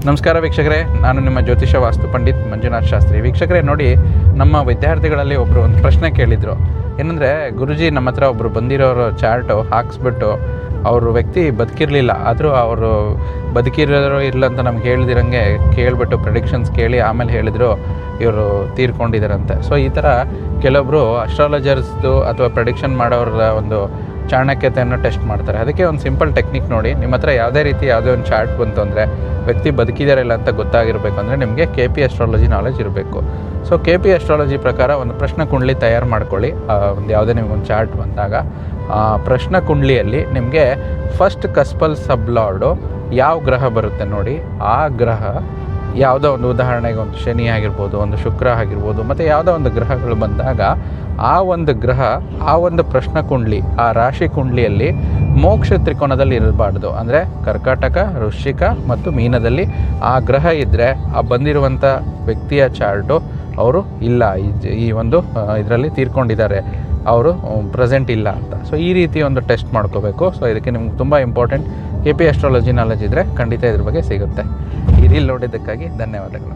ನಮಸ್ಕಾರ ವೀಕ್ಷಕರೇ, ನಾನು ನಿಮ್ಮ ಜ್ಯೋತಿಷ ವಾಸ್ತು ಪಂಡಿತ್ ಮಂಜುನಾಥ್ ಶಾಸ್ತ್ರಿ. ವೀಕ್ಷಕರೇ ನೋಡಿ, ನಮ್ಮ ವಿದ್ಯಾರ್ಥಿಗಳಲ್ಲಿ ಒಬ್ಬರು ಒಂದು ಪ್ರಶ್ನೆ ಕೇಳಿದರು. ಏನಂದರೆ, ಗುರುಜಿ ನಮ್ಮ ಹತ್ರ ಒಬ್ಬರು ಬಂದಿರೋರು ಚಾರ್ಟು ಹಾಕ್ಸ್ಬಿಟ್ಟು ಅವರು ವ್ಯಕ್ತಿ ಬದುಕಿರಲಿಲ್ಲ, ಆದರೂ ಅವರು ಬದುಕಿರೋರು ಇಲ್ಲ ಅಂತ ನಮ್ಗೆ ಹೇಳ್ದಿರಂಗೆ ಕೇಳಿಬಿಟ್ಟು ಪ್ರೆಡಿಕ್ಷನ್ಸ್ ಕೇಳಿ ಆಮೇಲೆ ಹೇಳಿದರು ಇವರು ತೀರ್ಕೊಂಡಿದ್ದಾರಂತೆ. ಸೊ ಈ ಥರ ಕೆಲವೊಬ್ಬರು ಅಸ್ಟ್ರಾಲಜರ್ಸ್ದು ಅಥವಾ ಪ್ರೆಡಿಕ್ಷನ್ ಮಾಡೋರ ಒಂದು ಚಾಣಕ್ಯತೆಯನ್ನು ಟೆಸ್ಟ್ ಮಾಡ್ತಾರೆ. ಅದಕ್ಕೆ ಒಂದು ಸಿಂಪಲ್ ಟೆಕ್ನಿಕ್ ನೋಡಿ, ನಿಮ್ಮ ಹತ್ರ ಯಾವುದೇ ಒಂದು ಚಾರ್ಟ್ ಬಂತು ಅಂದರೆ ವ್ಯಕ್ತಿ ಬದುಕಿದಾರಿಲ್ಲ ಅಂತ ಗೊತ್ತಾಗಿರಬೇಕು ಅಂದರೆ ನಿಮಗೆ KP ಅಸ್ಟ್ರಾಲಜಿ ನಾಲೆಜ್ ಇರಬೇಕು. ಸೊ KP ಅಸ್ಟ್ರಾಲಜಿ ಪ್ರಕಾರ ಒಂದು ಪ್ರಶ್ನೆ ಕುಂಡಲಿ ತಯಾರು ಮಾಡ್ಕೊಳ್ಳಿ. ಒಂದು ಯಾವುದೇ ನಿಮಗೊಂದು ಚಾರ್ಟ್ ಬಂದಾಗ ಆ ಪ್ರಶ್ನೆ ಕುಂಡಲಿಯಲ್ಲಿ ನಿಮಗೆ ಫಸ್ಟ್ ಕಸ್ಪಲ್ ಸಬ್ಲಾರ್ಡು ಯಾವ ಗ್ರಹ ಬರುತ್ತೆ ನೋಡಿ, ಆ ಗ್ರಹ ಯಾವುದೋ ಒಂದು ಉದಾಹರಣೆಗೆ ಒಂದು ಶನಿ ಆಗಿರ್ಬೋದು, ಒಂದು ಶುಕ್ರ ಆಗಿರ್ಬೋದು, ಮತ್ತು ಯಾವುದೋ ಒಂದು ಗ್ರಹಗಳು ಬಂದಾಗ ಆ ಒಂದು ಗ್ರಹ ಆ ಒಂದು ಪ್ರಶ್ನೆ ಕುಂಡಲಿ ಆ ರಾಶಿ ಕುಂಡಲಿಯಲ್ಲಿ ಮೋಕ್ಷ ತ್ರಿಕೋನದಲ್ಲಿ ಇರಬಾರ್ದು. ಅಂದರೆ ಕರ್ಕಾಟಕ, ವೃಶ್ಚಿಕ ಮತ್ತು ಮೀನದಲ್ಲಿ ಆ ಗ್ರಹ ಇದ್ದರೆ ಆ ಬಂದಿರುವಂಥ ವ್ಯಕ್ತಿಯ ಚಾರ್ಟು ಅವರು ಇಲ್ಲ, ಈ ಒಂದು ಇದರಲ್ಲಿ ತೀರ್ಕೊಂಡಿದ್ದಾರೆ, ಅವರು ಪ್ರೆಸೆಂಟ್ ಇಲ್ಲ ಅಂತ. ಸೊ ಈ ರೀತಿ ಒಂದು ಟೆಸ್ಟ್ ಮಾಡ್ಕೋಬೇಕು. ಸೊ ಇದಕ್ಕೆ ನಿಮ್ಗೆ ತುಂಬ ಇಂಪಾರ್ಟೆಂಟ್ KP ಅಸ್ಟ್ರಾಲಜಿ ನಾಲೆಜ್ ಇದ್ದರೆ ಖಂಡಿತ ಇದ್ರ ಬಗ್ಗೆ ಸಿಗುತ್ತೆ. ಈ ರೀಲ್ ನೋಡಿದ್ದಕ್ಕಾಗಿ ಧನ್ಯವಾದಗಳು.